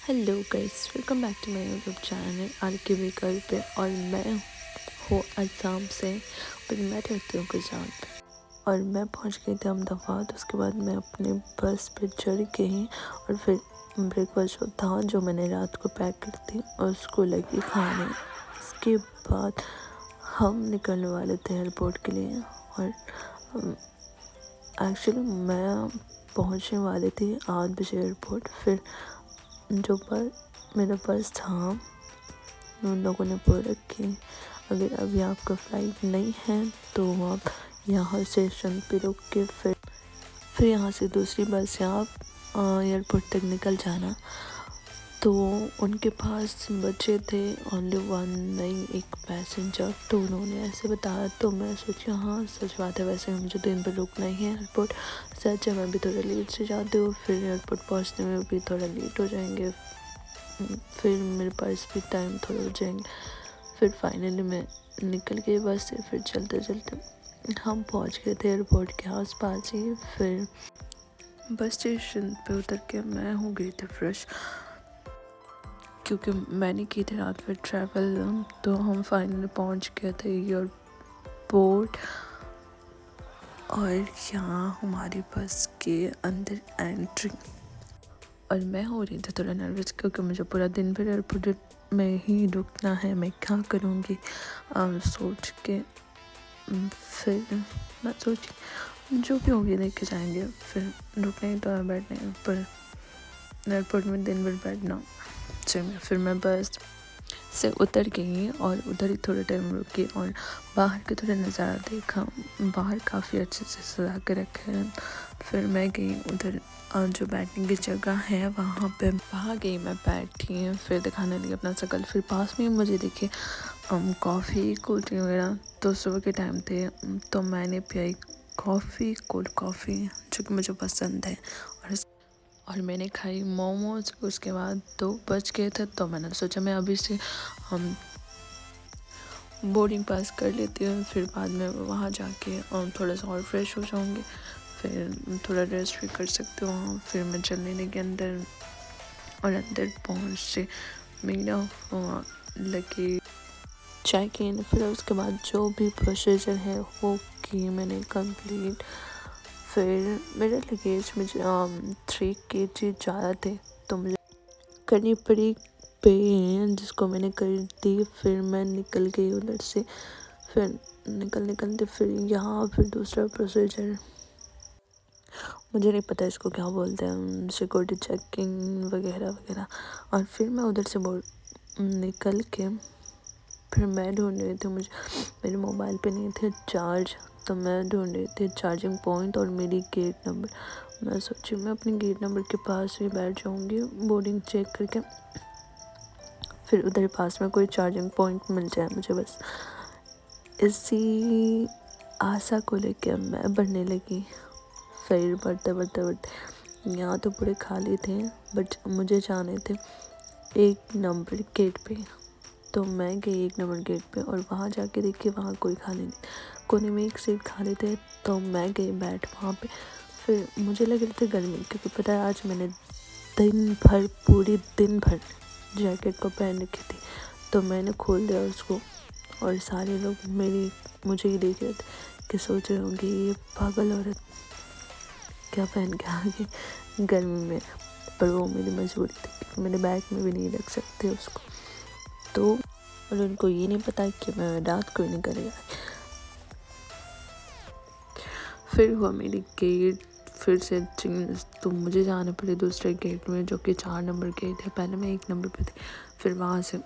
Hello guys, welcome back to my YouTube channel R K V कर पे। और मैं हूँ असम से, पर मैं रहती हूँ गुजरात पे। और मैं पहुँच गई थी अहमदाबाद। उसके बाद मैं अपने बस पे चढ़ गई और फिर ब्रेकफास्ट जो था जो मैंने रात को पैक की थी उसको लगी खाने। इसके बाद हम निकलने वाले थे एयरपोर्ट के लिए। और एक्चुअली मैं पहुँचने वाली थी 8 बजे एयरपोर्ट। फिर जो मेरा बस था उन लोगों ने बोला कि अगर अभी आपका फ़्लाइट नहीं है तो आप यहाँ स्टेशन पे रुक के फिर यहाँ से दूसरी बस से आप एयरपोर्ट तक निकल जाना। तो उनके पास बचे थे ओनली वन, नहीं एक पैसेंजर। तो उन्होंने ऐसे बताया तो मैं सोची हाँ सच बात है, वैसे मुझे दिन पर रुकना ही है एयरपोर्ट। सच है, मैं भी थोड़ा लेट से जाती हूँ, फिर एयरपोर्ट पहुँचने में भी थोड़ा लेट हो जाएंगे, फिर मेरे पास भी टाइम थोड़ा हो जाएंगे। फिर फाइनली मैं निकल गई बस से। फिर चलते चलते हम पहुँच गए थे एयरपोर्ट के आस पास ही। फिर बस स्टेशन पे उतर के मैं हो गई थी फ्रेश, क्योंकि मैंने की थी रात में ट्रैवल। तो हम फाइनली पहुंच गए थे एयरपोर्ट। और यहाँ हमारी बस के अंदर एंट्री। और मैं हो रही थी थोड़ा नर्वस, क्योंकि मुझे पूरा दिन भर एयरपोर्ट में ही रुकना है। मैं क्या करूँगी सोच के फिर मैं सोची जो भी होगी लेके जाएंगे। फिर रुकना ही तो है, बैठने पर एयरपोर्ट में दिन भर बैठना चाहिए। फिर मैं बस से उतर गई और उधर ही थोड़ा टाइम रुकी और बाहर के थोड़ा नज़ारा देखा। बाहर काफ़ी अच्छे से सजा के रखे हैं। फिर मैं गई उधर जो बैठने की जगह है वहाँ गई, मैं बैठी। फिर दिखाने लगी अपना शकल। फिर पास में मुझे दिखे कॉफ़ी कोल्ड ड्रिंक वगैरह। तो सुबह के टाइम थे तो मैंने पियाई कॉफ़ी, कोल्ड कॉफ़ी, जो कि मुझे पसंद है। और मैंने खाई मोमोज। उसके बाद 2 बज गए थे तो मैंने सोचा मैं अभी से हम बोर्डिंग पास कर लेती हूँ। फिर बाद में वहाँ जाके थोड़ा सा और फ्रेश हो जाऊँगी, फिर थोड़ा रेस्ट भी कर सकती हूँ। फिर मैं चलने लगी अंदर और अंदर पहुँच से मेरा लगे चेक इन। फिर उसके बाद जो भी प्रोसीजर है वो की मैंने कंप्लीट। फिर मेरे लगेज में 3 kg ज़्यादा थे तो मुझे करनी पड़ी पे, जिसको मैंने कर दी। फिर मैं निकल गई उधर से। फिर निकलते फिर यहाँ फिर दूसरा प्रोसीजर, मुझे नहीं पता इसको क्या बोलते हैं, सिक्योरिटी चेकिंग वगैरह वगैरह। और फिर मैं उधर से निकल के फिर मैं ढूंढ रही थी, मेरे मोबाइल पे नहीं थे चार्ज, तो मैं ढूंढ रही थी चार्जिंग पॉइंट और मेरी गेट नंबर। मैं सोची मैं अपनी गेट नंबर के पास ही बैठ जाऊंगी बोर्डिंग चेक करके, फिर उधर पास में कोई चार्जिंग पॉइंट मिल जाए मुझे बस। इसी आशा को लेकर मैं बढ़ने लगी। फिर बढ़ते यहाँ तो पूरे खाली थे, बट मुझे जाने थे 1 नंबर गेट पे। तो मैं गई 1 नंबर गेट पे और वहाँ जाके देखी वहाँ कोई खाली नहीं, कोने में एक सीट खाली थे। तो मैं गई बैठ वहाँ पे। फिर मुझे लग रही थी गर्मी, क्योंकि पता है आज मैंने पूरी दिन भर जैकेट को पहन रखी थी। तो मैंने खोल दिया उसको और सारे लोग मुझे ही देख रहे थे कि सोच रहे होंगे ये पागल औरत क्या पहन के आ गई गर्मी में। पर वो मेरी मजबूरी थी, क्योंकि मेरे बैग में भी नहीं रख सकते उसको। तो और उनको ये नहीं पता कि मैं रात को ही नहीं करेगा। फिर हुआ मेरी गेट फिर से चेंज, तो मुझे जाना पड़े दूसरे गेट में, जो कि 4 नंबर गेट है। पहले मैं 1 नंबर पे थी, फिर वहाँ से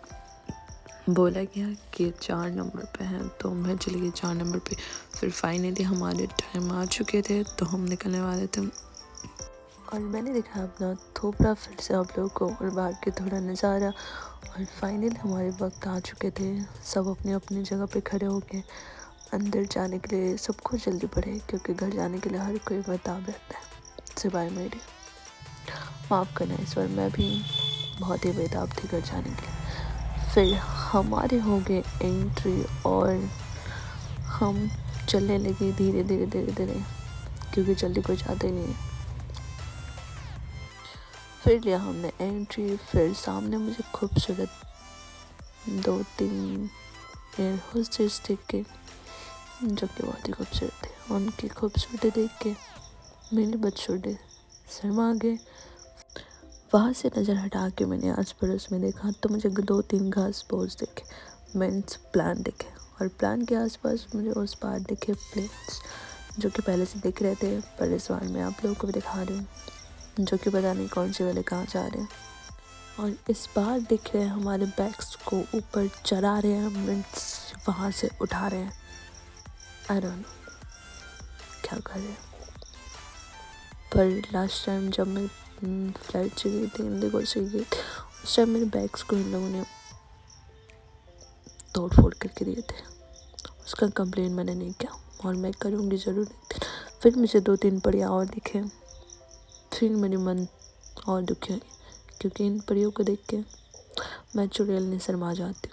बोला गया कि 4 नंबर पे हैं, तो मैं चली गई 4 नंबर पे। फिर फाइनली हमारे टाइम आ चुके थे तो हम निकलने वाले थे। और मैंने देखा अपना थोपड़ा फिर से आप लोगों को और बाहर के थोड़ा नज़ारा। और फाइनली हमारे वक्त आ चुके थे, सब अपनी अपनी जगह पे खड़े हो गए। अंदर जाने के लिए सबको जल्दी पड़े, क्योंकि घर जाने के लिए हर कोई बेताब रहता है सिवाय मेरे। माफ़ करना, इस बार मैं भी बहुत ही बेताब थी घर जाने के लिए। फिर हमारे हो गए एंट्री और हम चलने लगे धीरे धीरे, क्योंकि जल्दी कोई जाते नहीं है। پھر لیا ہم نے انٹری. پھر سامنے مجھے خوبصورت 2-3 ایئر ہوسٹس دیکھ جو کہ بہت ہی خوبصورت تھے. ان کی خوبصورتی دیکھ کے میرے بچھوٹے شرما گئے. وہاں سے نظر ہٹا کے میں نے آس پڑوس میں دیکھا تو مجھے 2-3 گھاس پوش دیکھے, مینس پلانٹ دیکھے, اور پلانٹ کے آس پاس مجھے اس پار دیکھے پلیٹس جو کہ پہلے سے دکھ رہے تھے, پر اس بار میں آپ لوگوں کو بھی دکھا رہی ہوں جو کہ پتہ نہیں کون سے والے کہاں جا رہے ہیں. اور اس بار دکھ رہے ہیں ہمارے بیگس کو اوپر چڑھا رہے ہیں, مینس وہاں سے اٹھا رہے ہیں. آئی ڈونٹ نو کیا کر رہے ہیں. پر لاسٹ ٹائم جب میں فلائٹ سے گئی تھی انڈیگو سے گئی, اس ٹائم میرے بیگس کو ان لوگوں نے توڑ پھوڑ کر کے دیے تھے. اس کا کمپلین میں نے نہیں کیا, اور میں کروں گی ضرور ایک دن. پھر مجھے 2-3 پریاں اور دکھے, پھر میری من اور دکھی ہوئی, کیونکہ ان پریوں کو دیکھ کے میں چڑیل نے شرما جاتی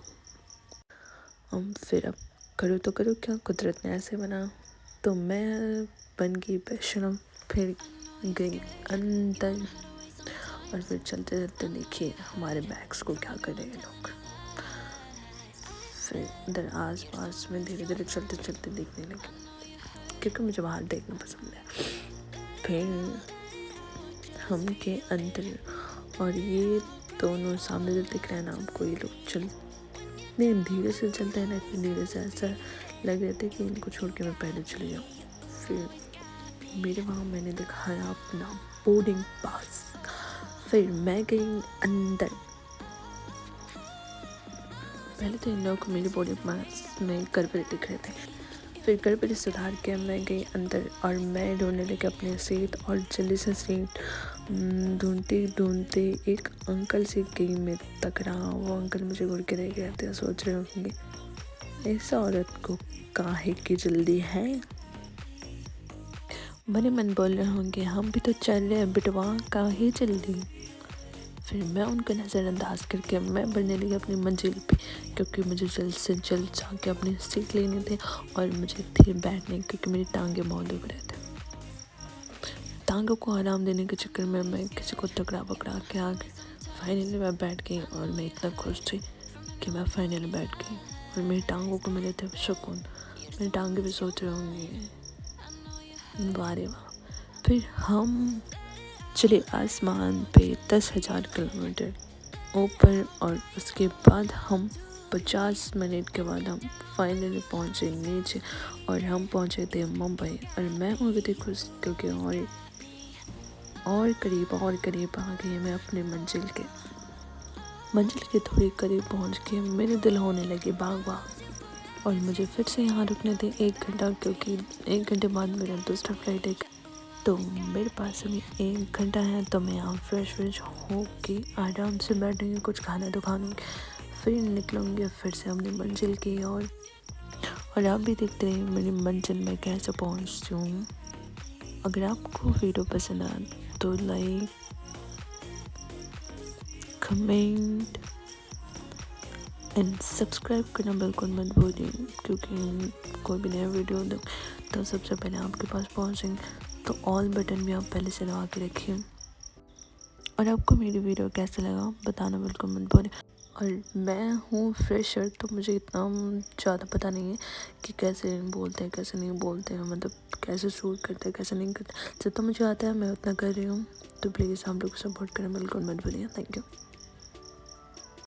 ہوں. پھر اب کروں تو کروں کیا, قدرت نے ایسے بنا. تو میں بن گئی پیشنم, پھر گئی اندر, اور پھر چلتے چلتے دیکھیے ہمارے بیگس کو کیا کر رہے ہیں لوگ. پھر ادھر آس پاس میں دھیرے دھیرے چلتے چلتے دیکھنے لگے, کیونکہ مجھے باہر دیکھنا پسند ہے. پھر ہم کے اندر, اور یہ دونوں سامنے جو دکھ رہے ہیں نا آپ کو, یہ لوگ اتنے دھیرے سے چلتے ہیں نا, اتنی دھیرے سے, ایسا لگ رہے تھے کہ ان کو چھوڑ کے میں پہلے چلی جاؤں. پھر میرے وہاں میں نے دکھایا اپنا بورڈنگ پاس. پھر میں گئی اندر. پہلے تو ان لوگوں کو میری بورڈنگ پاس میں گڑبڑی دکھ رہے تھے. پھر گڑبڑی سدھار کے میں گئی اندر, اور میں ڈھونڈنے لگی اپنی سیٹ, اور جلدی سے سیٹ ڈھونڈتے ڈھونڈتے ایک انکل سے گئی میں ٹکرا. وہ انکل مجھے گھور کے رہ گئے تھے, سوچ رہے ہوں گے ایسا عورت کو کاہے کی جلدی ہے. من من بول رہے ہوں گے ہم بھی تو چل رہے ہیں بٹوا, کاہے جلدی. پھر میں ان کو نظر انداز کر کے میں بڑھنے لگی اپنی منزل پہ, کیونکہ مجھے جلد سے جلد جا کے اپنی سیٹ لینی تھی, اور مجھے تھی بیٹھنے, کیونکہ میری ٹانگیں بہت دکھ رہے تھے. ٹانگوں کو آرام دینے کے چکر میں کسی کو تکڑا پکڑا کے آ گئی. فائنلی میں بیٹھ گئی, اور میں اتنا خوش تھی کہ میں فائنلی بیٹھ گئی, اور میری ٹانگوں کو ملے تھے سکون. میری ٹانگیں بھی سوچ رہے ہوں گے واہ رے واہ. پھر ہم چلے آسمان پہ 10,000 کلومیٹر اوپر, اور اس کے بعد ہم 50 منٹ کے بعد ہم فائنلی پہنچے نیچے, اور ہم پہنچے تھے ممبئی. اور میں ہو گئی تھی خوش, کیونکہ اور قریب آ گئی میں اپنے منزل کے تھوڑی قریب پہنچ کے میرے دل ہونے لگے باغ باغ. اور مجھے پھر سے یہاں رکنے تھے 1 گھنٹہ, کیونکہ 1 گھنٹے بعد میرا دوسرا فلائٹ ہے. تو میرے پاس ابھی 1 گھنٹہ ہے, تو میں یہاں فریش ہو کے آرام سے بیٹھوں گی, کچھ کھانا تو کھا لوں گی, پھر نکلوں گی پھر سے اپنی منزل کی. اور آپ بھی دیکھتے رہیے میری منزل میں کیسے پہنچتی ہوں. اگر آپ کو ویڈیو پسند آئے تو لائک, کمنٹ اینڈ سبسکرائب کرنا بالکل مت بھولیے, کیونکہ کوئی بھی نیا ویڈیو دو تو سب سے پہلے آپ کے پاس پہنچیں گے. تو آل بٹن بھی آپ پہلے سے دبا کے رکھیے. اور آپ کو میری ویڈیو کیسا لگا بتانا بالکل مت بھولیں. اور میں ہوں فریشر, تو مجھے اتنا زیادہ پتہ نہیں ہے کہ کیسے بولتے ہیں کیسے نہیں بولتے ہیں, مطلب کیسے شوٹ کرتے ہیں کیسے نہیں کرتے. جتنا مجھے آتا ہے میں اتنا کر رہی ہوں, تو پلیز آپ لوگ سپورٹ کریں بالکل مت بھولیے. Thank you.